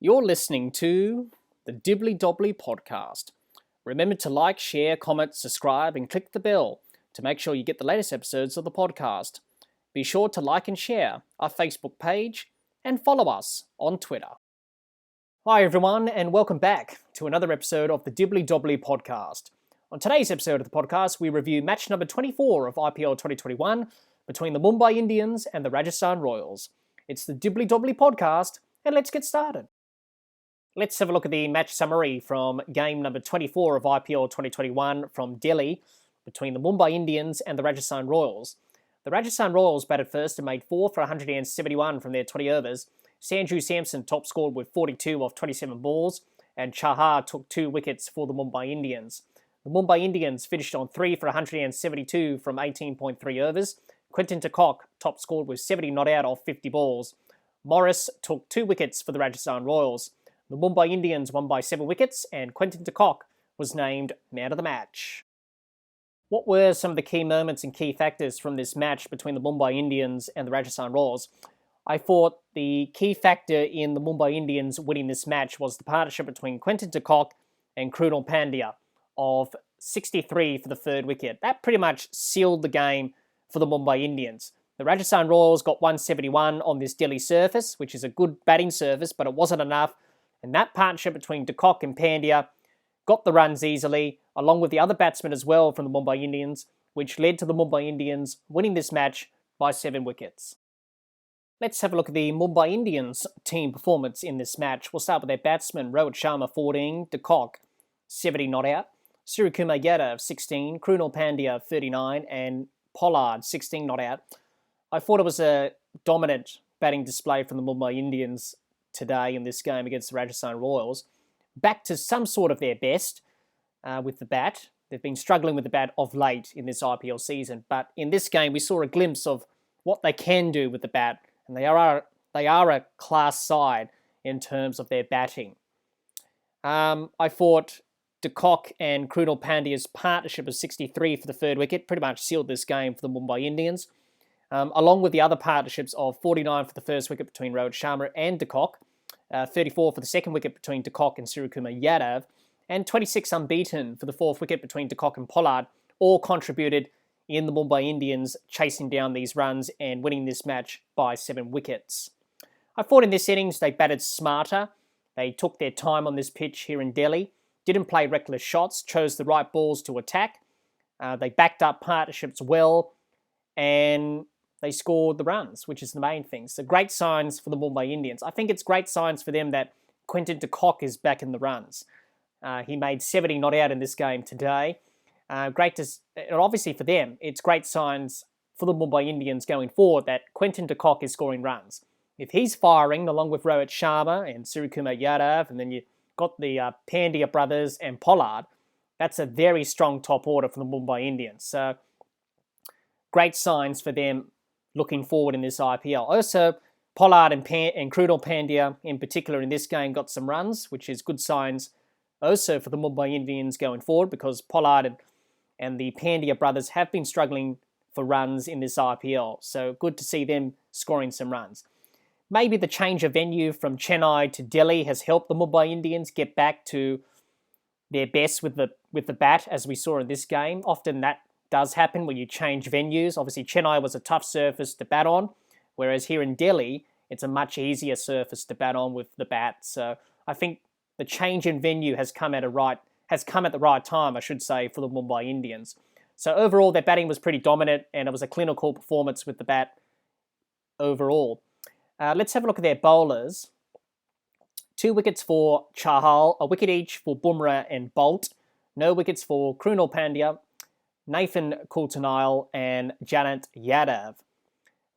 You're listening to the Dibbly Dobbly Podcast. Remember to like, share, comment, subscribe, and click the bell to make sure you get the latest episodes of the podcast. Be sure to like and share our Facebook page and follow us on Twitter. Hi everyone, and welcome back to another episode of the Dibbly Dobbly Podcast. On today's episode of the podcast, we review match number 24 of IPL 2021 between the Mumbai Indians and the Rajasthan Royals. It's the Dibbly Dobbly Podcast, and let's get started. Let's have a look at the match summary from game number 24 of IPL 2021 from Delhi between the Mumbai Indians and the Rajasthan Royals. The Rajasthan Royals batted first and made 4 for 171 from their 20 overs. Sanju Samson top scored with 42 off 27 balls, and Chahar took 2 wickets for the Mumbai Indians. The Mumbai Indians finished on 3 for 172 from 18.3 overs. Quinton de Kock top scored with 70 not out off 50 balls. Morris took 2 wickets for the Rajasthan Royals. The Mumbai Indians won by 7 wickets, and Quinton de Kock was named man of the match. What were some of the key moments and key factors from this match between the Mumbai Indians and the Rajasthan Royals? I thought the key factor in the Mumbai Indians winning this match was the partnership between Quinton de Kock and Krunal Pandya of 63 for the 3rd wicket. That pretty much sealed the game for the Mumbai Indians. The Rajasthan Royals got 171 on this Delhi surface, which is a good batting surface, but it wasn't enough. And that partnership between de Kock and Pandya got the runs easily, along with the other batsmen as well from the Mumbai Indians, which led to the Mumbai Indians winning this match by 7 wickets. Let's have a look at the Mumbai Indians team performance in this match. We'll start with their batsmen, Rohit Sharma 14, de Kock 70 not out, Suryakumar Yadav 16, Krunal Pandya 39, and Pollard 16 not out. I thought it was a dominant batting display from the Mumbai Indians today in this game against the Rajasthan Royals. Back to some sort of their best with the bat. They've been struggling with the bat of late in this IPL season, but in this game we saw a glimpse of what they can do with the bat, and they are a class side in terms of their batting. I thought de Kock and Krunal Pandya's partnership of 63 for the 3rd wicket pretty much sealed this game for the Mumbai Indians. Along with the other partnerships of 49 for the 1st wicket between Rohit Sharma and de Kock, 34 for the 2nd wicket between de Kock and Suryakumar Yadav, and 26 unbeaten for the 4th wicket between de Kock and Pollard, all contributed in the Mumbai Indians chasing down these runs and winning this match by 7 wickets. I thought in this innings they batted smarter. They took their time on this pitch here in Delhi, didn't play reckless shots, chose the right balls to attack. They backed up partnerships well, and they scored the runs, which is the main thing. So great signs for the Mumbai Indians. I think it's great signs for them that Quinton de Kock is back in the runs. He made 70 not out in this game today. And obviously for them, it's great signs for the Mumbai Indians going forward that Quinton de Kock is scoring runs. If he's firing along with Rohit Sharma and Suryakumar Yadav, and then you've got the Pandya brothers and Pollard, that's a very strong top order for the Mumbai Indians. So great signs for them looking forward in this IPL. Also, Pollard and Krunal Pandya in particular in this game got some runs, which is good signs also for the Mumbai Indians going forward, because Pollard and the Pandya brothers have been struggling for runs in this IPL. So good to see them scoring some runs. Maybe the change of venue from Chennai to Delhi has helped the Mumbai Indians get back to their best with the bat, as we saw in this game. Often that does happen when you change venues. Obviously, Chennai was a tough surface to bat on, whereas here in Delhi, it's a much easier surface to bat on with the bat. So I think the change in venue has come at the right time, I should say, for the Mumbai Indians. So overall, their batting was pretty dominant, and it was a clinical performance with the bat overall. Let's have a look at their bowlers. 2 wickets for Chahal, a wicket each for Bumrah and Bolt. No wickets for Krunal Pandya, Nathan Coulter-Nile and Janant Yadav.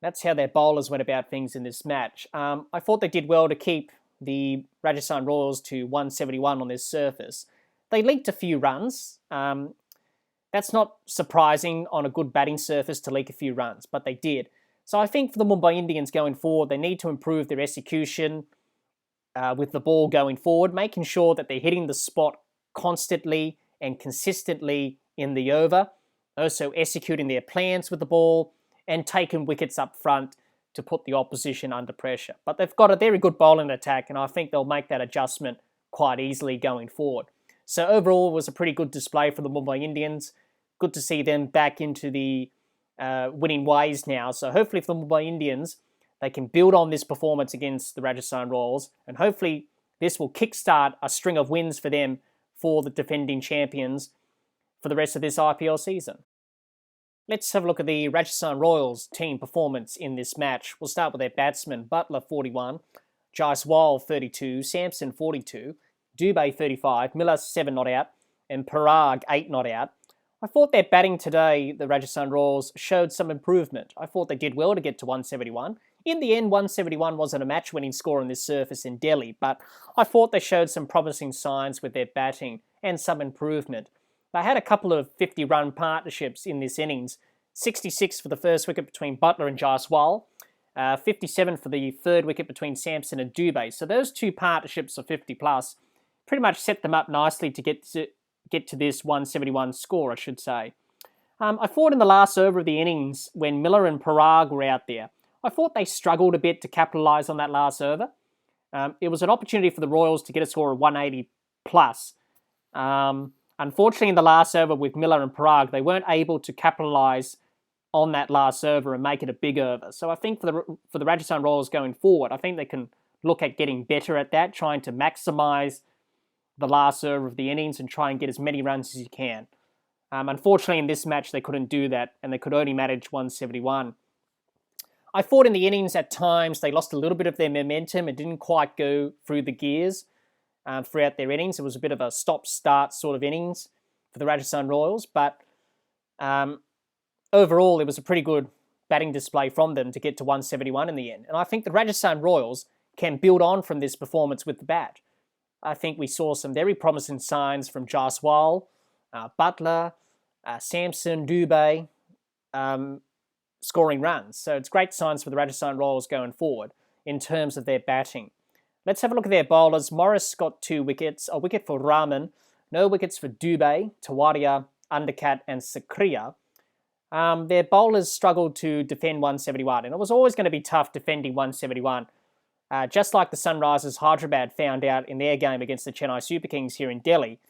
That's how their bowlers went about things in this match. I thought they did well to keep the Rajasthan Royals to 171 on this surface. They leaked a few runs. That's not surprising on a good batting surface to leak a few runs, but they did. So I think for the Mumbai Indians going forward, they need to improve their execution with the ball going forward, making sure that they're hitting the spot constantly and consistently in the over, also executing their plans with the ball and taking wickets up front to put the opposition under pressure. But they've got a very good bowling attack, and I think they'll make that adjustment quite easily going forward. So overall, it was a pretty good display for the Mumbai Indians. Good to see them back into the winning ways now. So hopefully for the Mumbai Indians, they can build on this performance against the Rajasthan Royals, and hopefully this will kickstart a string of wins for them for the defending champions for the rest of this IPL season. Let's have a look at the Rajasthan Royals team performance in this match. We'll start with their batsmen: Buttler 41, Jaiswal 32, Samson 42, Dubey 35, Miller 7 not out, and Parag 8 not out. I thought their batting today, the Rajasthan Royals, showed some improvement. I thought they did well to get to 171. In the end, 171 wasn't a match-winning score on this surface in Delhi, but I thought they showed some promising signs with their batting and some improvement. They had a couple of 50-run partnerships in this innings. 66 for the first wicket between Buttler and Jaiswal, 57 for the third wicket between Samson and Dubey. So those two partnerships of 50-plus pretty much set them up nicely to get to this 171 score, I should say. I thought in the last over of the innings, when Miller and Parag were out there, I thought they struggled a bit to capitalise on that last over. It was an opportunity for the Royals to get a score of 180 plus. Unfortunately, in the last over with Miller and Parag, they weren't able to capitalise on that last over and make it a big over. So I think for the Rajasthan Royals going forward, I think they can look at getting better at that, trying to maximise the last over of the innings and try and get as many runs as you can. Unfortunately, in this match, they couldn't do that, and they could only manage 171. I thought in the innings at times they lost a little bit of their momentum and didn't quite go through the gears throughout their innings. It was a bit of a stop-start sort of innings for the Rajasthan Royals, but overall, it was a pretty good batting display from them to get to 171 in the end. And I think the Rajasthan Royals can build on from this performance with the bat. I think we saw some very promising signs from Jaiswal, Buttler, Samson, Dubey, scoring runs. So it's great signs for the Rajasthan Royals going forward in terms of their batting. Let's have a look at their bowlers. Morris got 2 wickets, a wicket for Rahman, no wickets for Dubey, Tawadia, Undercat and Sakriya. Their bowlers struggled to defend 171, and it was always going to be tough defending 171. Just like the Sunrisers Hyderabad found out in their game against the Chennai Super Kings here in Delhi,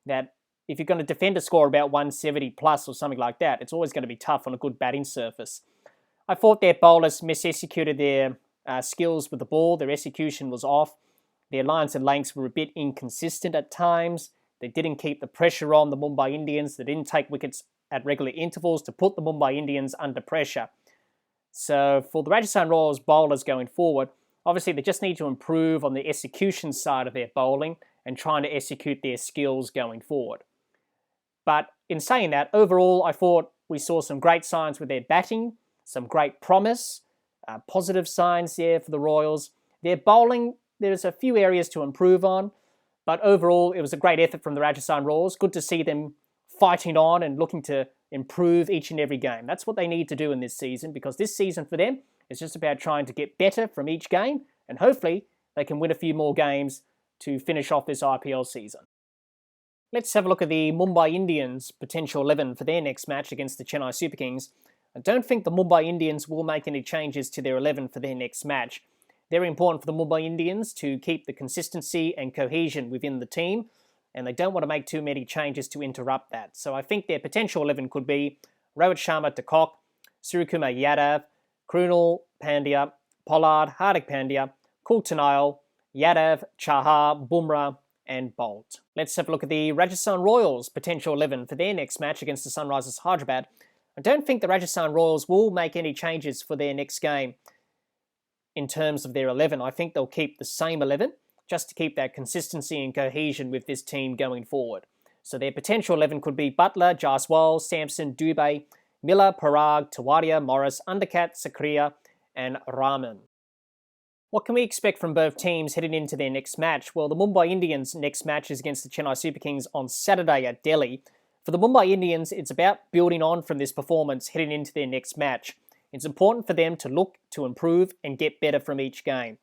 that if you're going to defend a score about 170 plus or something like that, it's always going to be tough on a good batting surface. I thought their bowlers mis-executed their skills with the ball. Their execution was off. Their lines and lengths were a bit inconsistent at times. They didn't keep the pressure on the Mumbai Indians. They didn't take wickets at regular intervals to put the Mumbai Indians under pressure. So for the Rajasthan Royals bowlers going forward, obviously they just need to improve on the execution side of their bowling and trying to execute their skills going forward. But in saying that, overall, I thought we saw some great signs with their batting, some great promise, positive signs there for the Royals. Their bowling, there's a few areas to improve on, but overall, it was a great effort from the Rajasthan Royals. Good to see them fighting on and looking to improve each and every game. That's what they need to do in this season, because this season for them is just about trying to get better from each game, and hopefully they can win a few more games to finish off this IPL season. Let's have a look at the Mumbai Indians' potential 11 for their next match against the Chennai Super Kings. I don't think the Mumbai Indians will make any changes to their 11 for their next match. Very important for the Mumbai Indians to keep the consistency and cohesion within the team, and they don't want to make too many changes to interrupt that. So I think their potential 11 could be Rohit Sharma to Kock, Suryakumar Yadav, Krunal Pandya, Pollard, Hardik Pandya, Kulkarni, Yadav, Chahar, Bumrah, and Bolt. Let's have a look at the Rajasthan Royals' potential 11 for their next match against the Sunrisers Hyderabad. I don't think the Rajasthan Royals will make any changes for their next game in terms of their 11. I think they'll keep the same 11 just to keep that consistency and cohesion with this team going forward. So their potential 11 could be Buttler, Jaiswal, Samson, Dubey, Miller, Parag, Tawadia, Morris, Undercat, Sakriya, and Rahman. What can we expect from both teams heading into their next match? Well, the Mumbai Indians' next match is against the Chennai Super Kings on Saturday at Delhi. For the Mumbai Indians, it's about building on from this performance heading into their next match. It's important for them to look to improve and get better from each game.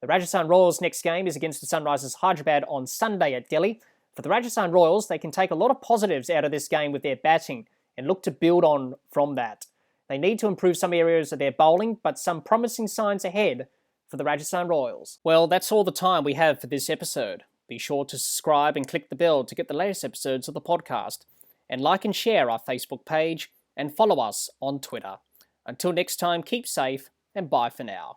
The Rajasthan Royals' next game is against the Sunrisers Hyderabad on Sunday at Delhi. For the Rajasthan Royals, they can take a lot of positives out of this game with their batting and look to build on from that. They need to improve some areas of their bowling, but some promising signs ahead for the Rajasthan Royals. Well, that's all the time we have for this episode. Be sure to subscribe and click the bell to get the latest episodes of the podcast, and like and share our Facebook page, and follow us on Twitter. Until next time, keep safe, and bye for now.